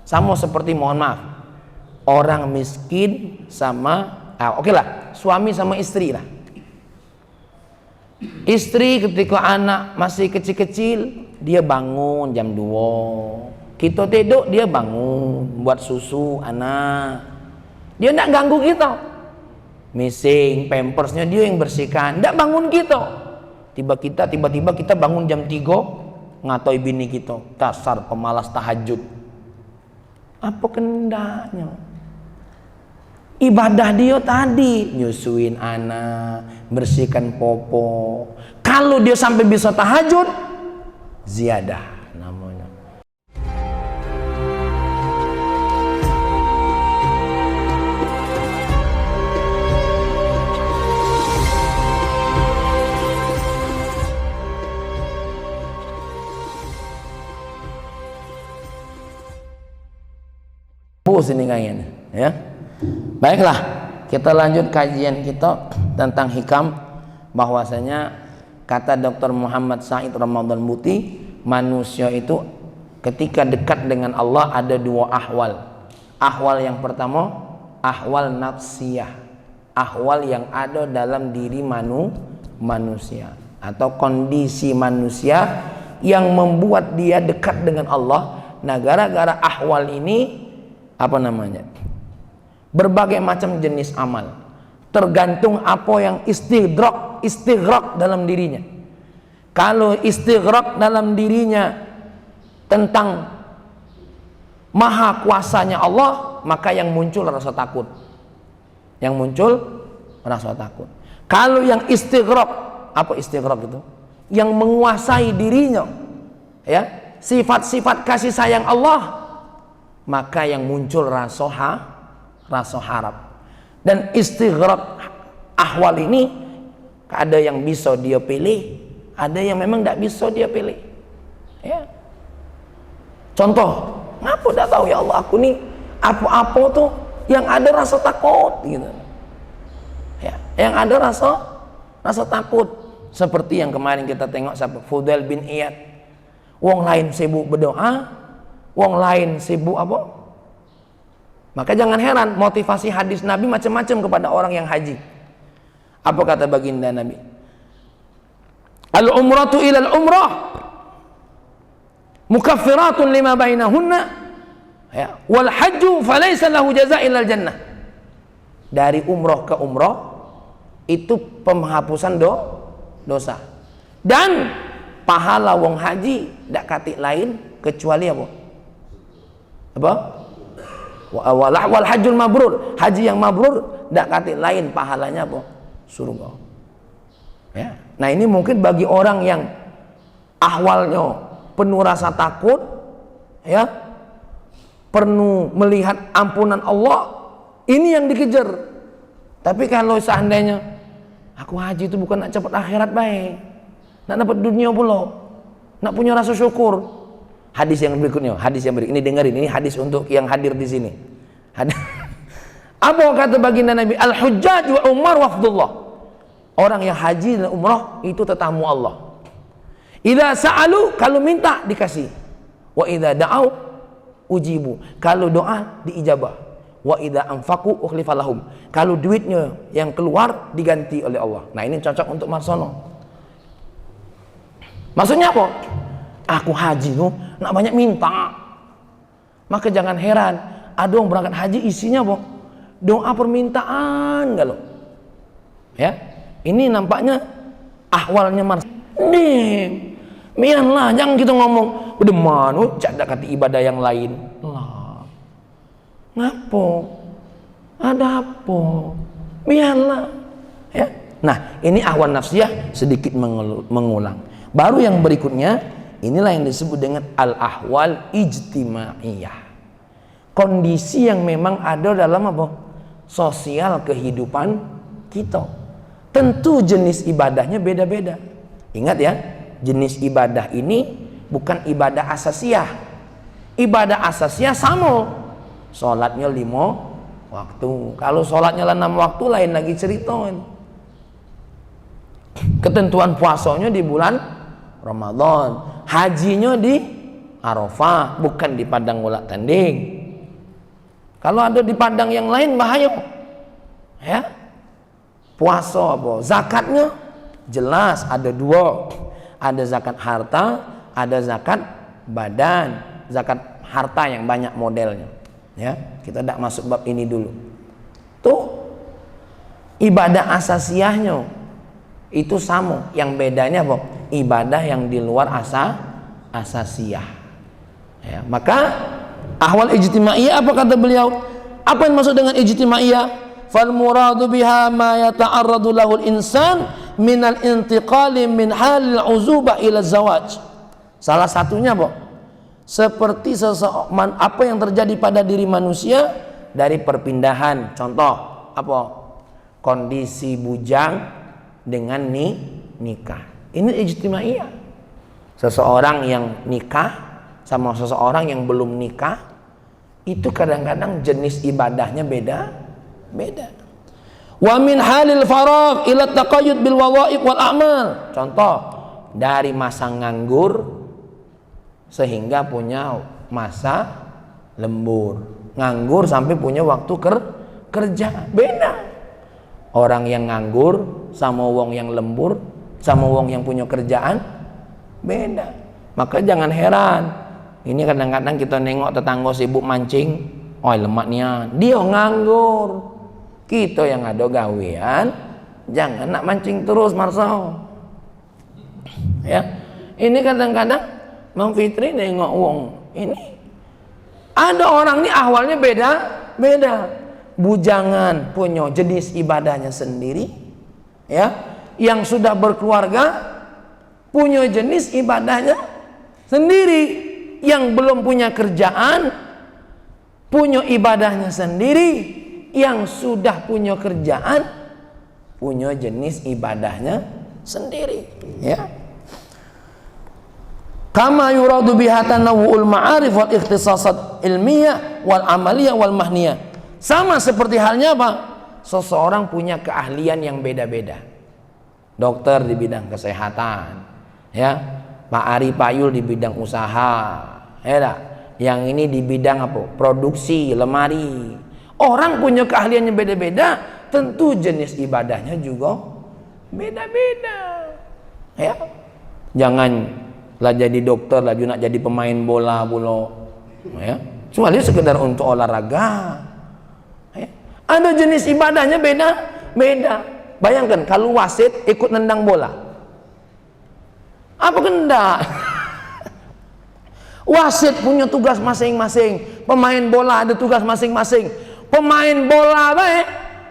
Sama seperti, mohon maaf, orang miskin sama oke lah, suami sama istri lah. Istri ketika anak masih kecil-kecil, dia bangun jam 2. Kita tidur, dia bangun buat susu anak. Dia tidak ganggu kita. Mising, pampersnya dia yang bersihkan, tidak bangun kita. Tiba-tiba kita bangun jam 3, ngatoi bini kita, dasar pemalas tahajud. Apa kendaknya? Ibadah dia tadi nyusuin anak, bersihkan popo. Kalau dia sampai bisa tahajud, ziyadah namanya. Sini kayaknya, ya. Baiklah, kita lanjut kajian kita tentang hikam. Bahwasanya kata Dr. Muhammad Said Ramadan Buti, manusia itu ketika dekat dengan Allah ada dua ahwal. Ahwal yang pertama, ahwal nafsiyah, ahwal yang ada dalam diri manusia atau kondisi manusia yang membuat dia dekat dengan Allah. Nah, gara-gara ahwal ini, apa namanya, berbagai macam jenis amal, tergantung apa yang istighraq dalam dirinya. Kalau istighraq dalam dirinya tentang maha kuasanya Allah, maka yang muncul rasa takut. Kalau yang istighraq, apa istighraq itu? Yang menguasai dirinya, ya, sifat-sifat kasih sayang Allah, maka yang muncul rasa harap. Dan istighraq ahwal ini ada yang bisa dia pilih, ada yang memang tidak bisa dia pilih, ya. Contoh, ngapa tidak tahu ya Allah, aku nih apa-apa tuh yang ada rasa takut gitu, ya, yang ada rasa takut. Seperti yang kemarin kita tengok sahabat Fudail bin Iyad, wong lain sibuk berdoa, wong lain sibuk apa? Maka jangan heran motivasi hadis Nabi macam-macam kepada orang yang haji. Apa kata baginda Nabi? Al-umratu ilal umrah mukaffiratun lima bainahunna, ya, wal hajju falaysa lahu jazaa illal jannah. Dari umrah ke umrah itu penghapusan dosa. Dan pahala wong haji tidak katik lain kecuali apa? Wal hajjul mabrur, haji yang mabrur tidak katik lain pahalanya apa? Surga, ya. Nah, ini mungkin bagi orang yang ahwalnya penuh rasa takut, ya, penuh melihat ampunan Allah, ini yang dikejar. Tapi kalau seandainya aku haji itu bukan nak cepat akhirat baik, nak dapat dunia pula, nak punya rasa syukur. Hadis yang berikutnya, ini dengerin, ini hadis untuk yang hadir di sini. Apa kata baginda Nabi? Al-hujjaj wa umar wafdullah. Orang yang haji dan umrah itu tetamu Allah. Idza sa'alu, kalau minta dikasih. Wa idza da'au ujibu, kalau doa diijabah. Wa idza anfaqu ukhlifa lahum, kalau duitnya yang keluar diganti oleh Allah. Nah, ini cocok untuk Marsono. Maksudnya apa? Aku haji tuh nak banyak minta. Maka jangan heran ada yang berangkat haji isinya apa? Doa permintaan galau. Ya, ini nampaknya ahwalnya nih. Mianlah, jangan kita ngomong udah manu cak kata ibadah yang lain. Lah. Ngapo? Ada apa? Mianlah. Ya. Nah, ini ahwal nafsiyah sedikit mengulang. Baru yang berikutnya, inilah yang disebut dengan al-ahwal ijtimaiyah. Kondisi yang memang ada dalam apa? Sosial kehidupan kita. Tentu jenis ibadahnya beda-beda. Ingat ya, jenis ibadah ini bukan ibadah asasiyah. Ibadah asasiyah sama. Sholatnya 5 waktu. Kalau sholatnya 6 waktu lain lagi cerita. Ketentuan puasanya di bulan Ramadan, hajinya di Arafah, bukan di padang bola tanding. Kalau ada di padang yang lain bahaya. Ya. Puasa apa? Zakatnya jelas ada dua. Ada zakat harta, ada zakat badan. Zakat harta yang banyak modelnya. Ya, kita tidak masuk bab ini dulu. Tuh ibadah asasiyahnya itu sama. Yang bedanya apa? Ibadah yang di luar asasiyah. Ya, maka ahwal ijtimaiyah apa kata beliau? Apa yang maksud dengan ijtimaiyah? Fal muradu biha ma yata'arradu lahu al-insan min al-intiqali min halil uzubah ila zawaj. Salah satunya apa? Seperti seseorang, apa yang terjadi pada diri manusia dari perpindahan. Contoh apa? Kondisi bujang dengan nikah. Ini ijtimaiyah. Seseorang yang nikah sama seseorang yang belum nikah, itu kadang-kadang jenis ibadahnya beda. Wa min halil faragh ila taqayyud bil wadha'if wal a'mal. Contoh, dari masa nganggur sehingga punya masa lembur. Nganggur sampai punya waktu kerja. Beda. Orang yang nganggur sama wong yang lembur sama wong yang punya kerjaan beda. Maka jangan heran. Ini kadang-kadang kita nengok tetangga sibuk mancing, oi lemaknya, dia nganggur. Kita yang ada gawean, jangan nak mancing terus Marsau. Ya, ini kadang-kadang Mang Fitri nengok wong ini. Ada orang ini ahwalnya beda. Bujangan punya jenis ibadahnya sendiri, ya. Yang sudah berkeluarga punya jenis ibadahnya sendiri. Yang belum punya kerjaan punya ibadahnya sendiri. Yang sudah punya kerjaan punya jenis ibadahnya sendiri, ya. Kama yuradu biha tanawwu'ul ma'arif wal ikhtisasat ilmiyah wal amaliyah wal mahniyah. Sama seperti halnya apa? Seseorang punya keahlian yang beda-beda. Dokter di bidang kesehatan, ya. Pak Ari Payul di bidang usaha, ya dah. Yang ini di bidang apa? Produksi lemari. Orang punya keahliannya beda-beda, tentu jenis ibadahnya juga beda-beda. Ya. Janganlah jadi dokter, lah nak jadi pemain bola pula. Ya. Kecuali sekedar untuk olahraga. Ya. Ada jenis ibadahnya beda. Bayangkan kalau wasit ikut nendang bola. Apa kendak? Wasit punya tugas masing-masing, pemain bola ada tugas masing-masing. Pemain bola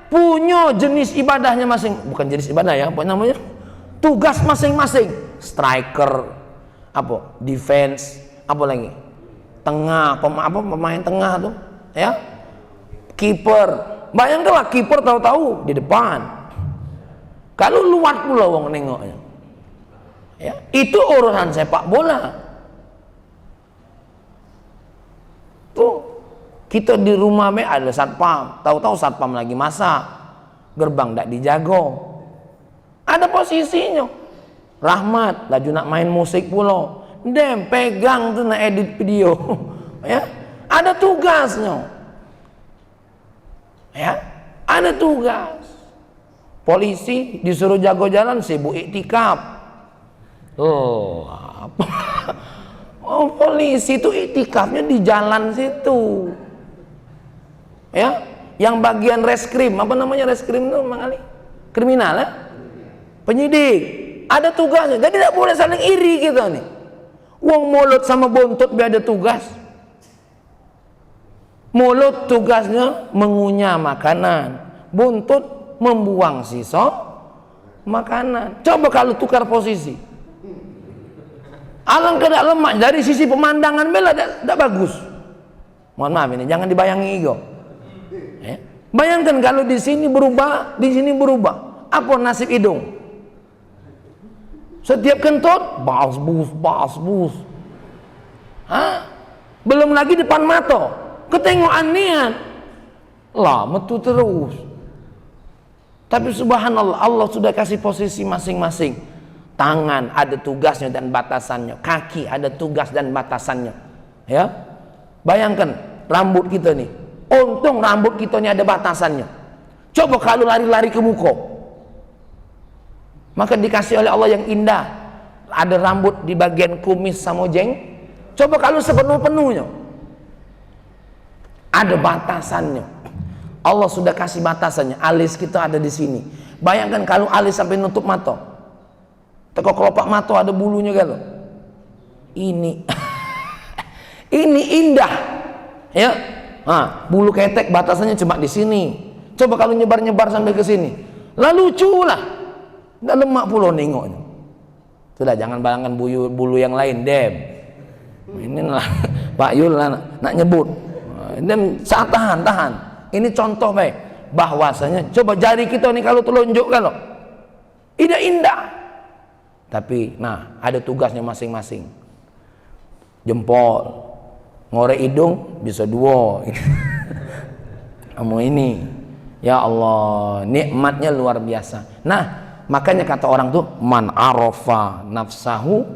punya jenis ibadahnya masing, bukan jenis ibadah ya, apa namanya? Tugas masing-masing. Striker, apa? Defense, apa lagi? Tengah, pemain tengah tuh, ya. Kiper. Bayangkanlah kiper tahu-tahu di depan. Kalau luar pula wong nengoknya. Ya, itu urusan sepak bola. Tuh, kita di rumah ada satpam, tahu-tahu satpam lagi masak, gerbang tidak dijaga. Ada posisinya. Rahmat, laju nak main musik pula. Dem, pegang tuh nak edit video. Ya, ada tugasnya. Ya, ada tugas. Polisi disuruh jaga jalan, sibuk iktikaf. Oh, apa? Oh, polisi itu iktikafnya di jalan situ. Ya, yang bagian reskrim, apa namanya reskrim itu, Mang Ali? Kriminal ya? Penyidik. Ada tugasnya. Jadi tidak boleh saling iri kita nih. Wong mulut sama bontot biar ada tugas. Mulut tugasnya mengunyah makanan, buntut membuang sisa makanan. Coba kalau tukar posisi. Alangkah tidak lemak dari sisi pemandangan bela tidak bagus. Mohon maaf ini jangan dibayangi ego. Ya. Bayangkan kalau di sini berubah, di sini berubah. Apa nasib hidung? Setiap kentut bas bus. Hah? Belum lagi depan mata. Ketengokan niat. Lah metu terus. Tapi subhanallah Allah sudah kasih posisi masing-masing. Tangan ada tugasnya dan batasannya, kaki ada tugas dan batasannya. Ya, bayangkan rambut kita nih. Untung rambut kita ini ada batasannya. Coba kalau lari-lari ke muka, maka dikasih oleh Allah yang indah. Ada rambut di bagian kumis sama jeng. Coba kalau sepenuh-penuhnya, ada batasannya. Allah sudah kasih batasannya. Alis kita ada di sini. Bayangkan kalau alis sampai nutup mata. Teko kelopak mata ada bulunya kalau. Ini ini indah. Ya. Nah, bulu ketek batasannya cuma di sini. Coba kalau nyebar-nyebar sampai ke sini. Lah lucu lah. Nggak lemak pulau nengoknya. Sudah jangan bayangkan bulu yang lain, Dem. Ini lah Pak Yul nak nyebut. Dem tahan. Ini contoh baik bahwasanya coba jari kita nih kalau telunjuk kalau indah. Tapi nah ada tugasnya masing-masing. Jempol, ngorek hidung bisa dua. Kamu ini, ya Allah, nikmatnya luar biasa. Nah, makanya kata orang tuh man arafa nafsahu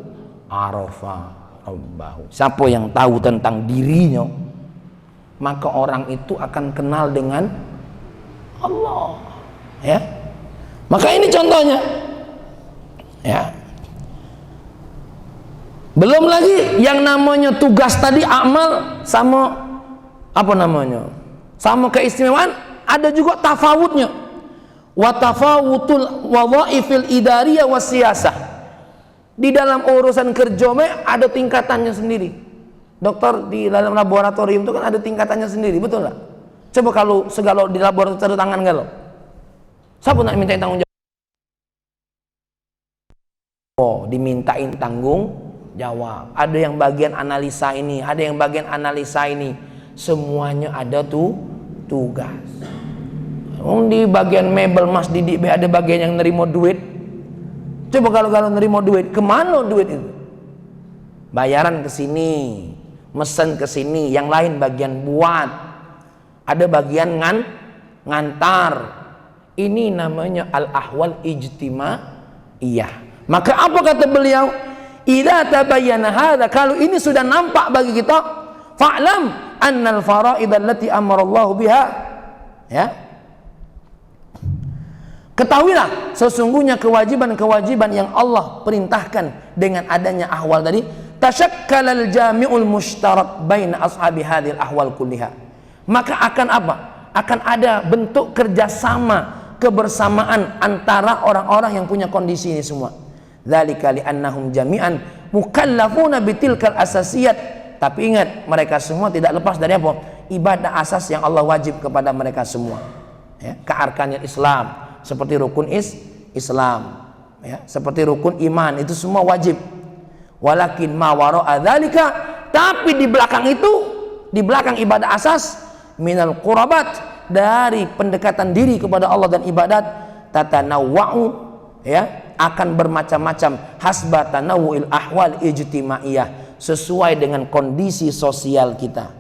arafa rabbahu. Siapa yang tahu tentang dirinya, maka orang itu akan kenal dengan Allah. Ya, maka ini contohnya. Ya. Belum lagi yang namanya tugas tadi amal sama apa namanya? Sama keistimewaan ada juga tafawutnya. Wa tafawutul wadhaifil idariyah wasiyasah. Di dalam urusan kerja ada tingkatannya sendiri. Dokter di dalam laboratorium itu kan ada tingkatannya sendiri, betul nggak? Coba kalau segala di laboratorium tangan galau, siapa nak mintain tanggung jawab? Oh, dimintain tanggung jawab. Ada yang bagian analisa ini, ada yang bagian analisa ini. Semuanya ada tuh tugas. Di bagian mebel Mas Didik ada bagian yang nerima duit. Coba kalau nerima duit, kemana duit itu? Bayaran ke sini, mesen ke sini, yang lain bagian buat. Ada bagian ngantar. Ini namanya al-ahwal ijtimaiyah. Maka apa kata beliau? Idza tabayyana hadza, kalau ini sudah nampak bagi kita, fa'lam annal faraid allati amara Allah biha. Ya. Ketahuilah sesungguhnya kewajiban-kewajiban yang Allah perintahkan dengan adanya ahwal tadi, tasyakkalal jami'ul mushtarak baina ashabi hadhil ahwal kulliha. Maka akan apa? Akan ada bentuk kerjasama, kebersamaan antara orang-orang yang punya kondisi ini semua. Dzalika li'annahum jami'an mukallafuna bitilkal asasiyat. Tapi ingat, mereka semua tidak lepas dari apa? Ibadah asas yang Allah wajib kepada mereka semua. Ya, kearkannya Islam. Seperti rukun Islam, ya, seperti rukun iman, itu semua wajib. Walakin ma wara'a dzalika, tapi di belakang itu, di belakang ibadah asas, minal qurabat, dari pendekatan diri kepada Allah dan ibadat, tatanawwa'u, ya, akan bermacam-macam, hasba tanawwu'il ahwal ijtimaiyah, sesuai dengan kondisi sosial kita.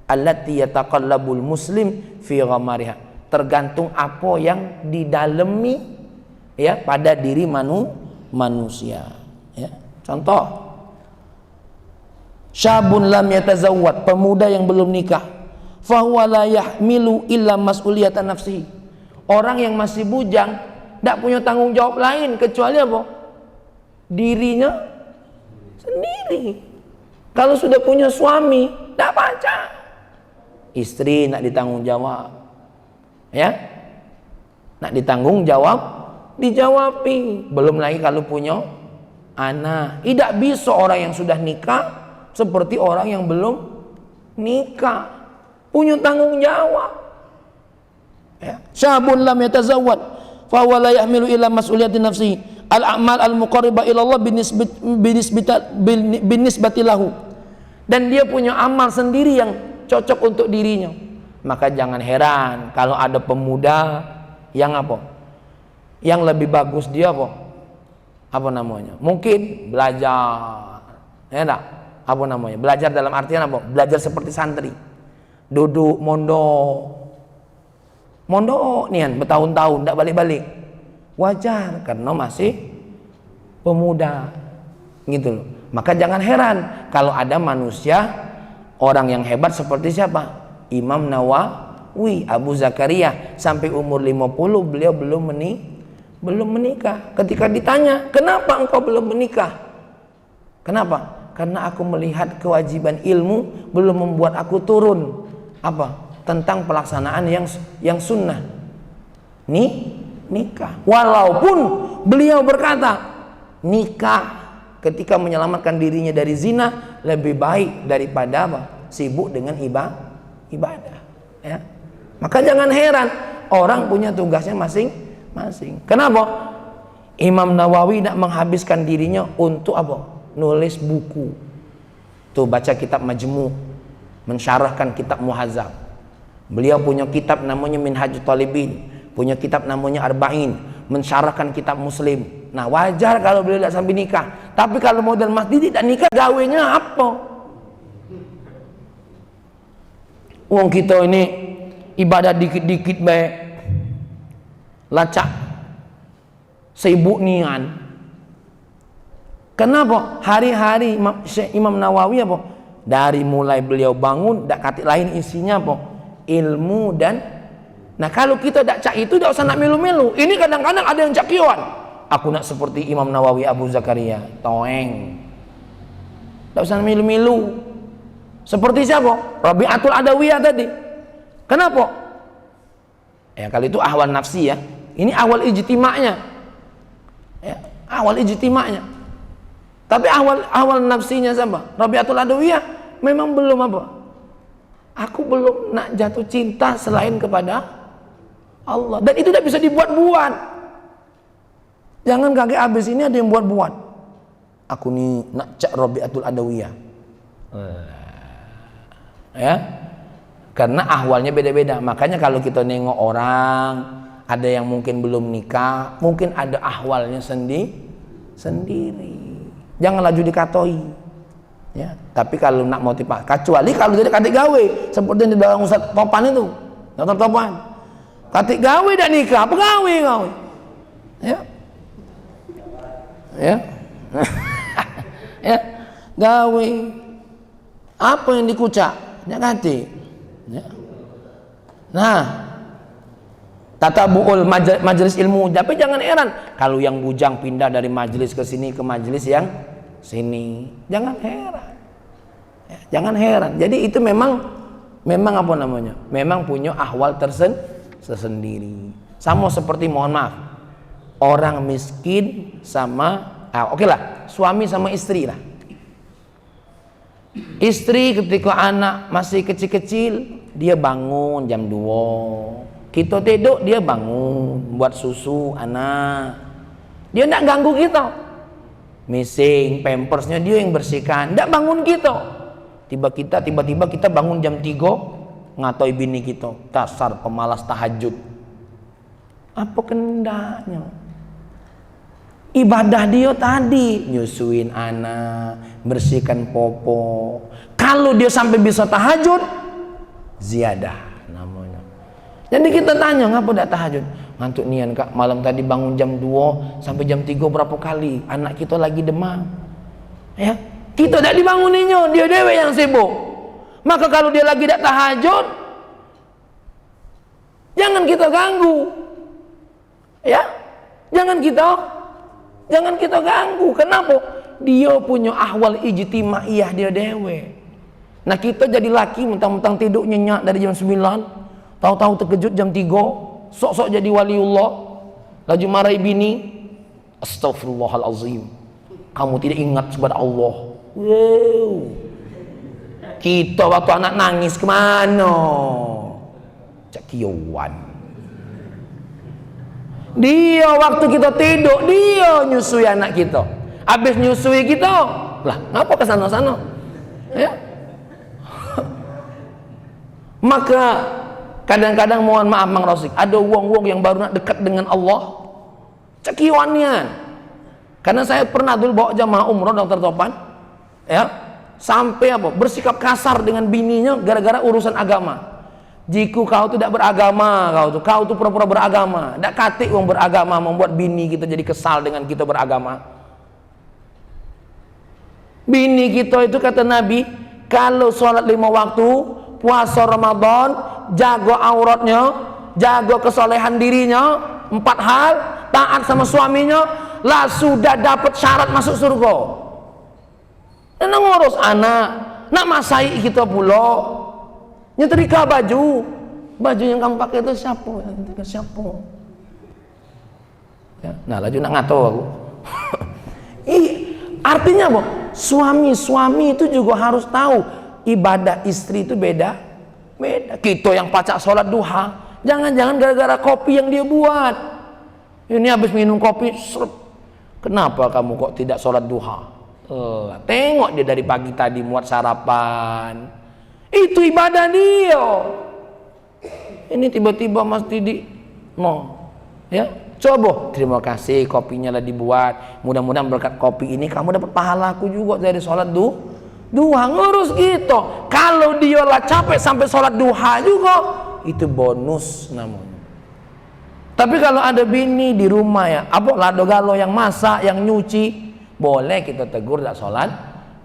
Allati yataqallabul muslim fi ghamariha, tergantung apa yang didalemi, ya, pada diri manusia. Ya. Contoh, syabun lam yatazawwad, pemuda yang belum nikah, fahuwa la yahmilu illa mas'uliyatan nafsihi. Orang yang masih bujang tidak punya tanggung jawab lain kecuali apa? Dirinya sendiri. Kalau sudah punya suami, tidak baca. Istri nak ditanggung jawab. Ya, nak ditanggung jawab, dijawabi. Belum lagi kalau punya anak. Tidak bisa orang yang sudah nikah seperti orang yang belum nikah, punya tanggung jawab. Ya. Syabun lam yatazawwad fa huwa la yahmilu illa mas'uliyati nafsi al-a'mal al-muqarribah ila Allah binisbati lahu. Dan dia punya amal sendiri yang cocok untuk dirinya. Maka jangan heran kalau ada pemuda yang apa? Yang lebih bagus dia apa? Apa namanya? Mungkin belajar. Ya enggak? Apa namanya? Belajar dalam artian apa? Belajar seperti santri. Duduk mondok. Mondok nian bertahun-tahun enggak balik-balik. Wajar karena masih pemuda. Gitu loh. Maka jangan heran kalau ada manusia Orang yang hebat seperti siapa? Imam Nawawi, Abu Zakaria, sampai umur 50 beliau belum menikah. Ketika ditanya, "Kenapa engkau belum menikah?" Kenapa? Karena aku melihat kewajiban ilmu belum membuat aku turun tentang pelaksanaan yang sunnah. Nikah. Walaupun beliau berkata, nikah ketika menyelamatkan dirinya dari zina lebih baik daripada sibuk dengan ibadah. Ya. Maka jangan heran orang punya tugasnya masing-masing. Kenapa? Imam Nawawi tidak menghabiskan dirinya untuk nulis buku. Tuh baca kitab Majmu', mensyarahkan kitab Muhazzab. Beliau punya kitab namanya Minhajut Talibin, punya kitab namanya Arba'in, mensyarahkan kitab Muslim. Nah wajar kalau beliau tidak sampai nikah. Tapi kalau model masjid tidak nikah, gawenya apa? Wong kita ini ibadah dikit-dikit baik, lacak, sibuk nian. Kenapa? Hari-hari Imam Nawawi dari mulai beliau bangun, tak katik lain isinya ilmu dan. Nah kalau kita tak cak itu, tak usah nak melu-melu. Ini kadang-kadang ada yang cakiwan. Aku nak seperti Imam Nawawi, Abu Zakaria, toeng. Tak usah melu-melu. Seperti siapa? Rabi'atul Adawiyah tadi. Kenapa? Ya kalau itu ahwal nafsi ya. Ini awal ijtima'nya. Ya, awal ijtima'nya. Tapi awal nafsinya siapa? Rabi'atul Adawiyah memang belum aku belum nak jatuh cinta selain kepada Allah. Dan itu tidak bisa dibuat-buat. Jangan kaget habis ini ada yang buat-buat. Aku nih nak cak Rabi'atul Adawiyah. Ya. Karena ahwalnya beda-beda. Makanya kalau kita nengok orang, ada yang mungkin belum nikah, mungkin ada ahwalnya sendiri. Jangan laju dikatoi. Ya, tapi kalau nak motivasi, kecuali kalau jadi katik gawe, seperti yang di belakang Ustaz Topan itu, Dr. Topan. Katik gawe dan nikah, apa gawe? Ya. Ya. Ya, gawe. Apa yang dikucak? Ya katik. Ya. Nah, tatabu'ul majelis ilmu. Tapi jangan heran kalau yang bujang pindah dari majelis ke sini ke majelis yang sini. Jangan heran. Ya, jangan heran. Jadi itu memang apa namanya? Memang punya ahwal tersendiri. Sama seperti mohon maaf. Orang miskin sama oke lah, suami sama istri lah. Istri ketika anak masih kecil-kecil, dia bangun jam 2. Kita tidur, dia bangun buat susu anak. Dia tidak ganggu kita. Mising, pampersnya dia yang bersihkan, tidak bangun kita. Tiba-tiba kita bangun jam 3 ngatoi bini kita. Dasar pemalas tahajud. Apa kendaknya? Ibadah dia tadi nyusuin anak, bersihkan popo. Kalau dia sampai bisa tahajud, ziyadah namanya. Jadi kita tanya, ngapa tidak tahajud? Ngantuk nian kak, malam tadi bangun jam 2 sampai jam 3 berapa kali? Anak kita lagi demam. Ya, kita tidak dibanguninnya, dia dewe yang sibuk. Maka kalau dia lagi tidak tahajud, jangan kita ganggu. Ya, jangan kita ganggu. Kenapa? Dia punya ahwal ijtimaiyah dia dewe. Nah kita jadi laki mentang-mentang tidur nyenyak dari jam 9, tahu-tahu terkejut jam 3, sok-sok jadi waliullah, laju marahi bini. Astaghfirullahalazim, kamu tidak ingat kepada Allah. Wow. Kita waktu anak nangis kemana? Cakiyawan. Dia waktu kita tidur, dia nyusui anak kita. Habis nyusui kita, lah ngapa ke sana-sana? Ya. Maka kadang-kadang mohon maaf Mang Rosik, ada wong-wong yang baru nak dekat dengan Allah, cekiwannya. Karena saya pernah dulu bawa jamaah umroh Dr. Topan, ya, sampai bersikap kasar dengan bininya gara-gara urusan agama. Jika kau tidak beragama, kau tuh pura-pura beragama. Tidak katik wong beragama membuat bini kita jadi kesal dengan kita beragama. Bini kita itu kata Nabi, Kalau sholat 5 waktu, puasa Ramadan, jaga auratnya, jaga kesolehan dirinya, 4 hal, taat sama suaminya, lah sudah dapat syarat masuk surga. Dan ngurus anak, nak masai kita pula, nyetrika baju yang kamu pakai itu siapa? Ya, nah laju nak ngato aku. Artinya apa? Suami itu juga harus tahu ibadah istri itu beda. Kita yang pacak sholat duha, jangan-jangan gara-gara kopi yang dia buat. Ini habis minum kopi, seret. Kenapa kamu kok tidak sholat duha? Tengok dia dari pagi tadi muat sarapan. Itu ibadah dia. Ini tiba-tiba Mas Didi mau, ya coba terima kasih kopinya lah dibuat. Mudah-mudahan berkat kopi ini kamu dapat pahala aku juga dari sholat duha. Ngurus gitu. Kalau dia lah capek sampai sholat duha juga, itu bonus namanya. Tapi kalau ada bini di rumah ya, apa lado galo yang masak, yang nyuci, boleh kita tegur tak sholat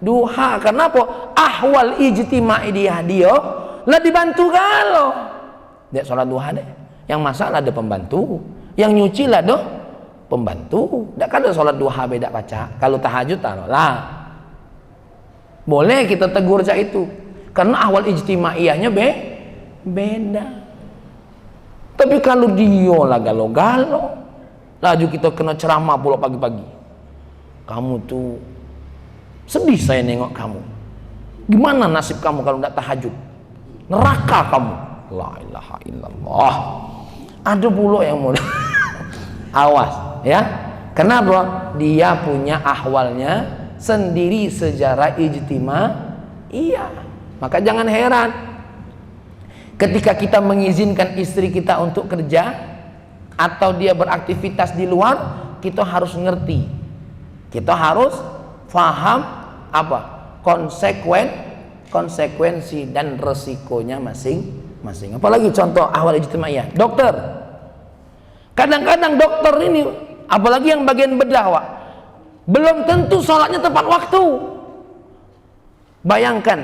duha. Kenapa? Ahwal ijtima'i dia lah dibantu galo. Dia sholat duha deh. Yang masak lah ada pembantu, yang nyuci lah doh pembantu. Tak ada sholat duha beda pacar. Kalau tahajud taruhlah, boleh kita tegur cak itu, karena awal ijtimaiyahnya beda. Tapi kalau dia lah galo-galo, laju kita kena ceramah pula pagi-pagi. Kamu tuh sedih saya nengok kamu. Gimana nasib kamu kalau tidak tahajud? Neraka kamu. La ilaha illallah. Ada pula yang mau awas ya. Kenapa? Dia punya ahwalnya sendiri sejarah iya. Maka jangan heran ketika kita mengizinkan istri kita untuk kerja atau dia beraktivitas di luar, kita harus ngerti, kita harus faham apa konsekuensi dan resikonya masing-masing. Apalagi contoh ahwal ijtimaiyah, dokter. Kadang-kadang dokter ini, apalagi yang bagian bedah, Wak, belum tentu sholatnya tepat waktu. Bayangkan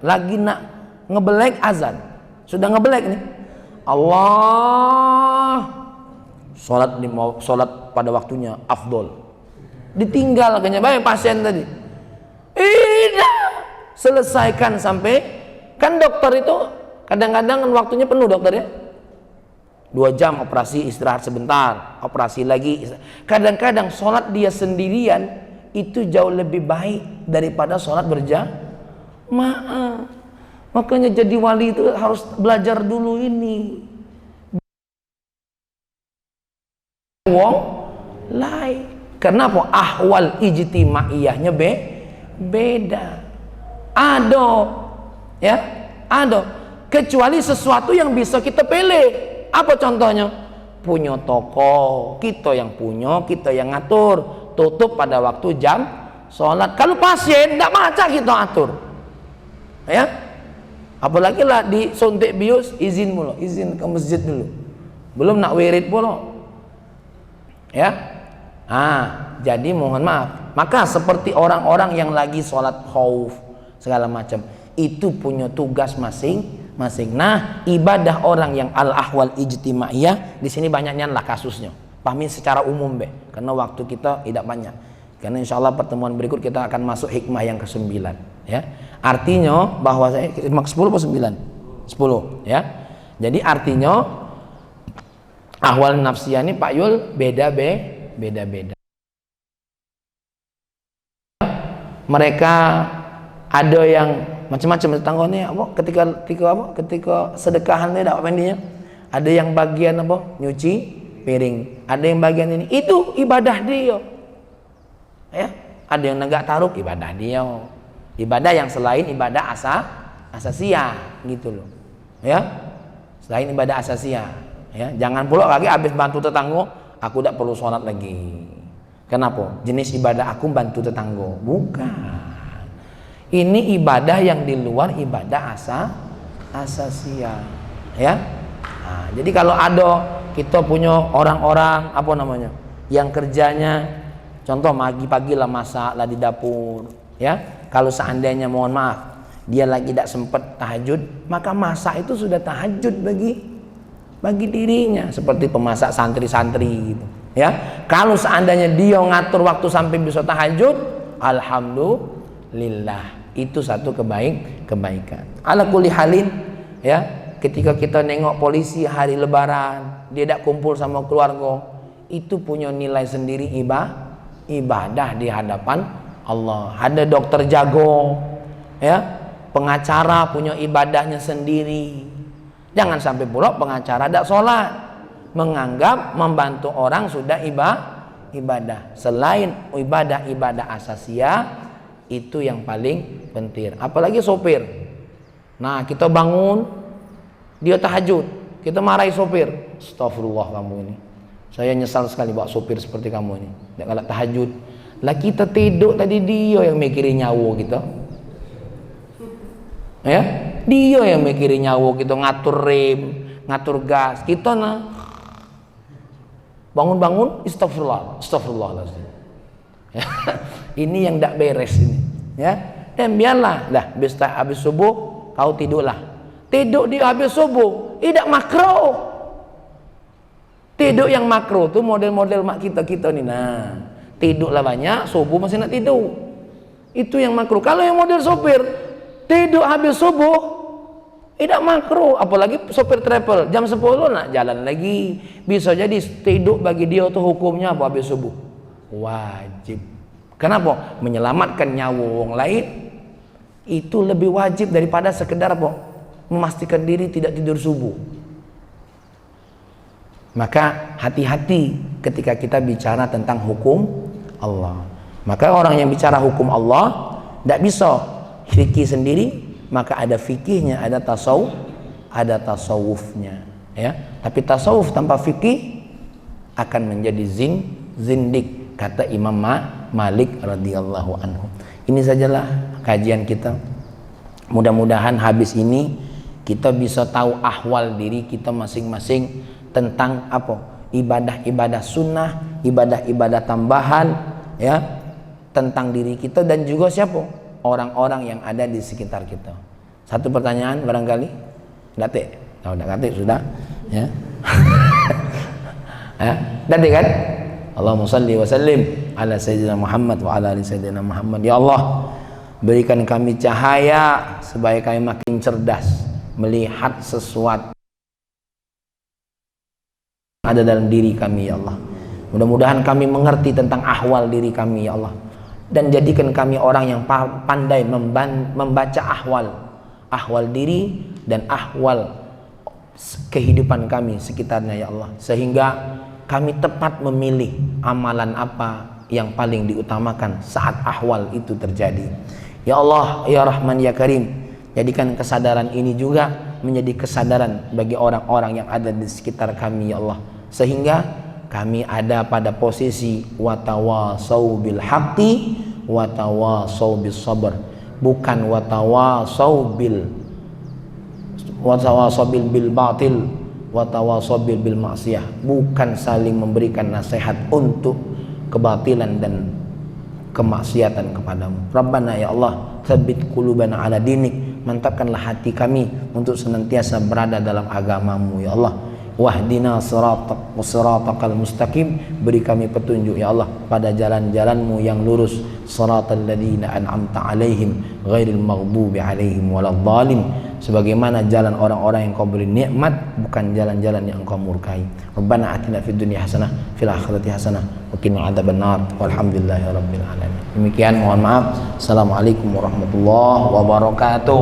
lagi nak ngebelek azan, sudah ngebelek nih, Allah, sholat pada waktunya afdol, ditinggal kayaknya bayang pasien tadi. Selesaikan sampai, kan dokter itu kadang-kadang waktunya penuh dokter ya, 2 jam operasi, istirahat sebentar, operasi lagi. Kadang-kadang sholat dia sendirian itu jauh lebih baik daripada sholat berjamaah. Makanya jadi wali itu harus belajar dulu ini. Wong lain. Kenapa? Ahwal ijtimaiyahnya beda. Ya, kecuali sesuatu yang bisa kita pilih. Apa contohnya? Punya toko, kita yang punya, kita yang ngatur, tutup pada waktu jam sholat. Kalau pasien tidak maca kita atur, ya. Apalagi lah disuntik bius, izin ke masjid dulu, belum nak wirid pula, ya. Jadi mohon maaf. Maka seperti orang-orang yang lagi sholat khauf segala macam, itu punya tugas masing-masing. Nah, ibadah orang yang al-ahwal ijtimaiyah di sini banyaknya lah kasusnya. Pahami secara umum karena waktu kita tidak banyak. Karena insya Allah pertemuan berikut kita akan masuk hikmah yang ke-9, ya. Artinya bahwa saya 10 atau 9? 10, ya. Jadi artinya ahwal nafsiyah ini Pak Yul beda-beda. Mereka ada yang macam-macam tetangganya ketika sedekahan tidak pendinya, ada yang bagian nyuci piring, ada yang bagian ini, itu ibadah dia, ya. Ada yang negak taruk, ibadah dia, ibadah yang selain ibadah asasiyah gitu loh, ya, selain ibadah asasiyah, ya. Jangan pula lagi habis bantu tetangga aku tidak perlu sholat lagi. Kenapa? Jenis ibadah aku bantu tetangga, bukan. Ini ibadah yang di luar ibadah asasiyah, ya. Jadi kalau ada kita punya orang-orang yang kerjanya, contoh pagi-pagi lah masak lah di dapur, ya. Kalau seandainya mohon maaf dia lagi tidak sempat tahajud, maka masak itu sudah tahajud bagi dirinya, seperti pemasak santri-santri gitu. Ya, kalau seandainya dia ngatur waktu sampai bisa tahajud, alhamdulillah, itu satu kebaikan. Ala kulli halin, ya, ketika kita nengok polisi hari lebaran, dia tidak kumpul sama keluarga, itu punya nilai sendiri ibadah di hadapan Allah. Ada dokter jago, ya, pengacara punya ibadahnya sendiri. Jangan sampai pula pengacara tidak sholat, menganggap membantu orang sudah ibadah. Selain ibadah asasiyah, itu yang paling penting. Apalagi sopir. Nah, kita bangun, dia tahajud, kita marahi sopir. Astagfirullah kamu ini, saya nyesal sekali bawa sopir seperti kamu ini, tidak galak tahajud. Lah kita tidur tadi, dia yang mikirin nyawa kita. Ya, dia yang mikirin nyawa kita, ngatur rem, ngatur gas. Kita bangun-bangun, astagfirullahaladzim. Ya, ini yang tidak beres ini. Ya, dan biarlah, habis subuh kau tidurlah. Tidur di habis subuh, tidak makro. Tidur yang makro tuh model-model mak kita nih. Nah, tidurlah banyak, subuh masih nak tidur. Itu yang makro. Kalau yang model sopir, tidur habis subuh, tidak makro. Apalagi sopir travel, jam 10 nak jalan lagi. Bisa jadi tidur bagi dia tuh hukumnya apa habis subuh? Wajib. Kenapa? Menyelamatkan nyawa orang lain itu lebih wajib daripada sekedar apa? Memastikan diri tidak tidur subuh. Maka hati-hati ketika kita bicara tentang hukum Allah. Maka orang yang bicara hukum Allah tidak bisa fikih sendiri, maka ada fikihnya, ada tasawufnya, ya. Tapi tasawuf tanpa fikih akan menjadi zindik, kata Imam Malik radhiyallahu anhu. Ini sajalah kajian kita. Mudah-mudahan habis ini kita bisa tahu ahwal diri kita masing-masing tentang apa? Ibadah-ibadah sunnah, ibadah-ibadah tambahan, ya, tentang diri kita dan juga siapa? Orang-orang yang ada di sekitar kita. Satu pertanyaan barangkali? Datik? Tahu dah datik sudah, ya. Ya, datik kan? Allahumma salli wa sallim ala sayyidina Muhammad wa ala ali sayyidina Muhammad. Ya Allah, berikan kami cahaya supaya kami makin cerdas melihat sesuatu ada dalam diri kami, ya Allah. Mudah-mudahan kami mengerti tentang ahwal diri kami, ya Allah, dan jadikan kami orang yang pandai membaca ahwal diri dan ahwal kehidupan kami sekitarnya, ya Allah, sehingga kami tepat memilih amalan apa yang paling diutamakan saat ahwal itu terjadi. Ya Allah, ya Rahman, ya Karim, jadikan kesadaran ini juga menjadi kesadaran bagi orang-orang yang ada di sekitar kami, ya Allah, sehingga kami ada pada posisi watawasau bil haqqi watawasau bis sabr, bukan watawasau bil batil watawasau bil maksiyah, bukan saling memberikan nasihat untuk kebatilan dan kemaksiatan kepadamu. Rabbana, ya Allah, tsabbit qulubana ala dinik, mantapkanlah hati kami untuk senantiasa berada dalam agamamu, ya Allah. Wahdina siratal mustaqim, beri kami petunjuk, ya Allah, pada jalan-jalanmu yang lurus. Siratal ladzina an'amta alaihim ghairil maghdubi alaihim waladdallin, sebagaimana jalan orang-orang yang kau beri nikmat, bukan jalan-jalan yang engkau murkai. Rabbana atina fid dunya hasanah fil akhirati hasanah wa qina adzabannar walhamdulillahi rabbil alamin. Demikian, mohon maaf. Assalamualaikum warahmatullahi wabarakatuh.